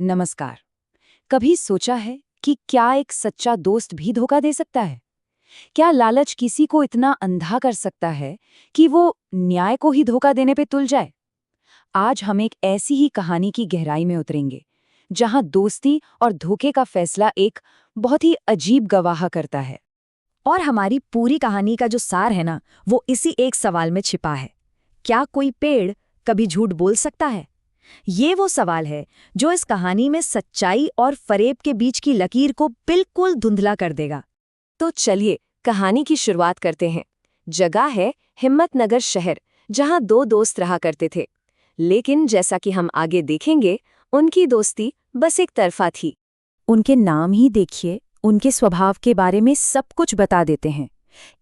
नमस्कार। कभी सोचा है कि क्या एक सच्चा दोस्त भी धोखा दे सकता है? क्या लालच किसी को इतना अंधा कर सकता है कि वो न्याय को ही धोखा देने पे तुल जाए? आज हम एक ऐसी ही कहानी की गहराई में उतरेंगे, जहां दोस्ती और धोखे का फैसला एक बहुत ही अजीब गवाह करता है। और हमारी पूरी कहानी का जो सार है ना, वो इसी एक सवाल में छिपा है। क्या कोई पेड़ कभी झूठ बोल सकता है? ये वो सवाल है जो इस कहानी में सच्चाई और फरेब के बीच की लकीर को बिल्कुल धुंधला कर देगा। तो चलिए कहानी की शुरुआत करते हैं। जगह है हिम्मतनगर शहर, जहां दो दोस्त रहा करते थे। लेकिन जैसा कि हम आगे देखेंगे, उनकी दोस्ती बस एक तरफा थी। उनके नाम ही देखिए, उनके स्वभाव के बारे में सब कुछ बता देते हैं।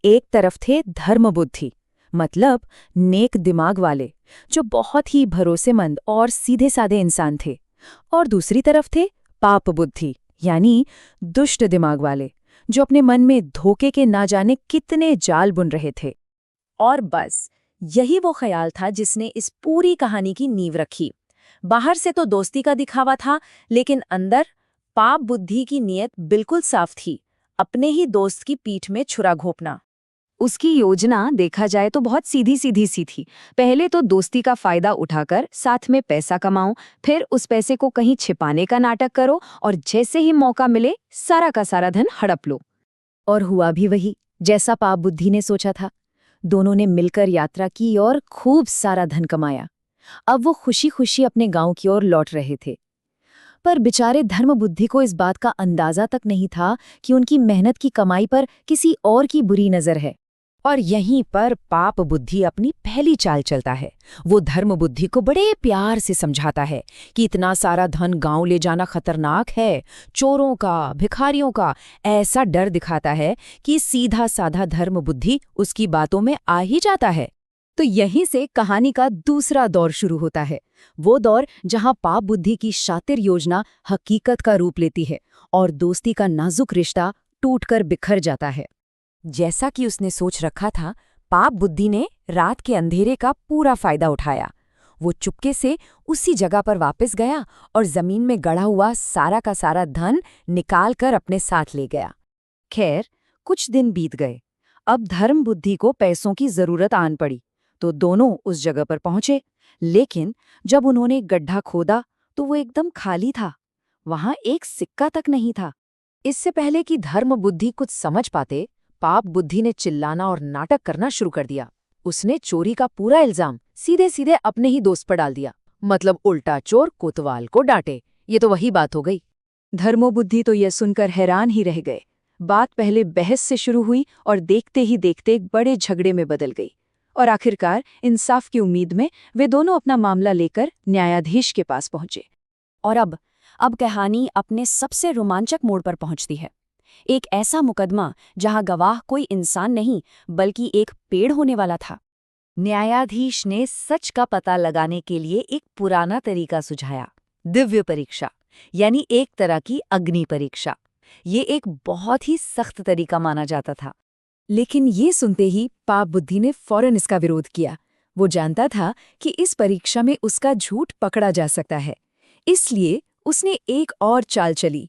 एक तरफ थे धर्मबुद्धि, मतलब नेक दिमाग वाले, जो बहुत ही भरोसेमंद और सीधे साधे इंसान थे। और दूसरी तरफ थे पाप बुद्धि, यानी दुष्ट दिमाग वाले, जो अपने मन में धोखे के ना जाने कितने जाल बुन रहे थे। और बस यही वो ख्याल था जिसने इस पूरी कहानी की नींव रखी। बाहर से तो दोस्ती का दिखावा था, लेकिन अंदर पाप बुद्धि की नीयत बिल्कुल साफ थी, अपने ही दोस्त की पीठ में छुरा घोंपना। उसकी योजना देखा जाए तो बहुत सीधी सीधी सी थी। पहले तो दोस्ती का फायदा उठाकर साथ में पैसा कमाओ, फिर उस पैसे को कहीं छिपाने का नाटक करो और जैसे ही मौका मिले सारा का सारा धन हड़प लो। और हुआ भी वही, जैसा पाप बुद्धि ने सोचा था। दोनों ने मिलकर यात्रा की और खूब सारा धन कमाया। अब वो खुशी खुशी अपने गांव की ओर लौट रहे थे। पर बेचारे धर्म बुद्धि को इस बात का अंदाजा तक नहीं था कि उनकी मेहनत की कमाई पर किसी और की बुरी नजर है। और यहीं पर पाप बुद्धि अपनी पहली चाल चलता है। वो धर्म बुद्धि को बड़े प्यार से समझाता है कि इतना सारा धन गांव ले जाना खतरनाक है, चोरों का, भिखारियों का। ऐसा डर दिखाता है कि सीधा साधा धर्म बुद्धि उसकी बातों में आ ही जाता है। तो यहीं से कहानी का दूसरा दौर शुरू होता है। वो दौर जहां पाप बुद्धि की शातिर योजना हकीकत का रूप लेती है और दोस्ती का नाजुक रिश्ता टूटकर बिखर जाता है। जैसा कि उसने सोच रखा था, पाप बुद्धि ने रात के अंधेरे का पूरा फायदा उठाया। वो चुपके से उसी जगह पर वापस गया और जमीन में गड़ा हुआ सारा का सारा धन निकाल कर अपने साथ ले गया। खैर, कुछ दिन बीत गए। अब धर्म बुद्धि को पैसों की जरूरत आन पड़ी, तो दोनों उस जगह पर पहुंचे। लेकिन जब उन्होंने गड्ढा खोदा तो वो एकदम खाली था। वहां एक सिक्का तक नहीं था। इससे पहले कि धर्म बुद्धि कुछ समझ पाते, पाप बुद्धि ने चिल्लाना और नाटक करना शुरू कर दिया। उसने चोरी का पूरा इल्जाम सीधे सीधे अपने ही दोस्त पर डाल दिया। मतलब उल्टा चोर कोतवाल को डांटे। ये तो वही बात हो गई। धर्मो बुद्धि तो यह सुनकर हैरान ही रह गए। बात पहले बहस से शुरू हुई और देखते ही देखते एक बड़े झगड़े में बदल गई। और आखिरकार इंसाफ की उम्मीद में वे दोनों अपना मामला लेकर न्यायाधीश के पास पहुंचे। और अब कहानी अपने सबसे रोमांचक मोड़ पर पहुंचती है। एक ऐसा मुकदमा जहां गवाह कोई इंसान नहीं बल्कि एक पेड़ होने वाला था। न्यायाधीश ने सच का पता लगाने के लिए एक पुराना तरीका सुझाया, दिव्य परीक्षा, यानी एक तरह की अग्नि परीक्षा। ये एक बहुत ही सख्त तरीका माना जाता था। लेकिन ये सुनते ही पाप बुद्धि ने फौरन इसका विरोध किया। वो जानता था कि इस परीक्षा में उसका झूठ पकड़ा जा सकता है। इसलिए उसने एक और चाल चली।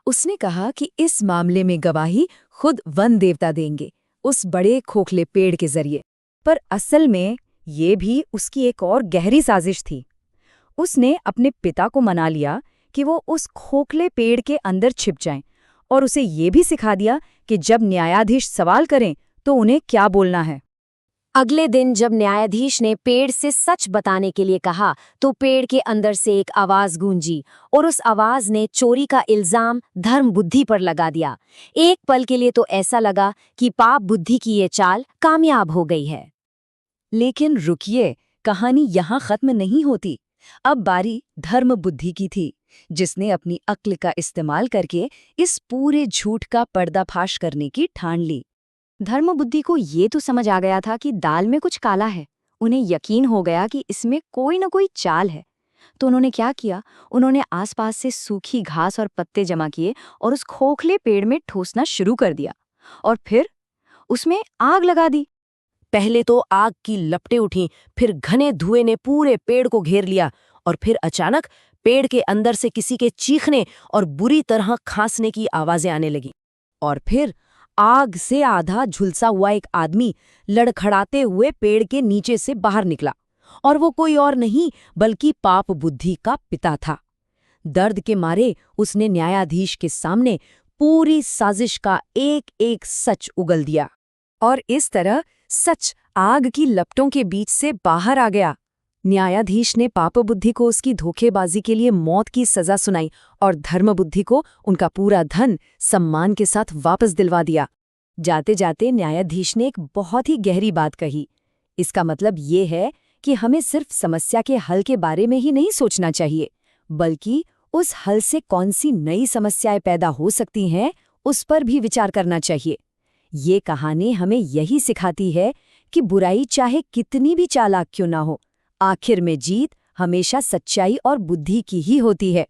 उसने कहा कि इस मामले में गवाही खुद वन देवता देंगे, उस बड़े खोखले पेड़ के जरिए। पर असल में ये भी उसकी एक और गहरी साजिश थी। उसने अपने पिता को मना लिया कि वो उस खोखले पेड़ के अंदर छिप जाएं और उसे ये भी सिखा दिया कि जब न्यायाधीश सवाल करें तो उन्हें क्या बोलना है। अगले दिन जब न्यायाधीश ने पेड़ से सच बताने के लिए कहा, तो पेड़ के अंदर से एक आवाज गूंजी और उस आवाज ने चोरी का इल्जाम धर्म बुद्धि पर लगा दिया। एक पल के लिए तो ऐसा लगा कि पाप बुद्धि की ये चाल कामयाब हो गई है। लेकिन रुकिए, कहानी यहाँ खत्म नहीं होती। अब बारी धर्म बुद्धि की थी, जिसने अपनी अक्ल का इस्तेमाल करके इस पूरे झूठ का पर्दाफाश करने की ठान ली। धर्म बुद्धि को ये तो समझ आ गया था कि दाल में कुछ काला है। उन्हें यकीन हो गया कि इसमें कोई न कोई चाल है। तो उन्होंने क्या किया, उन्होंने आसपास से सूखी घास और पत्ते जमा किए और उस खोखले पेड़ में ठूंसना शुरू कर दिया और फिर उसमें आग लगा दी। पहले तो आग की लपटें उठीं, फिर घने धुएं ने पूरे पेड़ को घेर लिया और फिर अचानक पेड़ के अंदर से किसी के चीखने और बुरी तरह खांसने की आवाजें आने लगी। और फिर आग से आधा झुलसा हुआ एक आदमी लड़खड़ाते हुए पेड़ के नीचे से बाहर निकला, और वो कोई और नहीं बल्कि पाप बुद्धि का पिता था। दर्द के मारे उसने न्यायाधीश के सामने पूरी साजिश का एक एक सच उगल दिया। और इस तरह सच आग की लपटों के बीच से बाहर आ गया। न्यायाधीश ने पापबुद्धि को उसकी धोखेबाजी के लिए मौत की सजा सुनाई और धर्मबुद्धि को उनका पूरा धन सम्मान के साथ वापस दिलवा दिया। जाते जाते न्यायाधीश ने एक बहुत ही गहरी बात कही। इसका मतलब ये है कि हमें सिर्फ समस्या के हल के बारे में ही नहीं सोचना चाहिए, बल्कि उस हल से कौन सी नई समस्याएं पैदा हो सकती हैं उस पर भी विचार करना चाहिए। ये कहानी हमें यही सिखाती है कि बुराई चाहे कितनी भी चालाक क्यों ना हो, आखिर में जीत हमेशा सच्चाई और बुद्धि की ही होती है।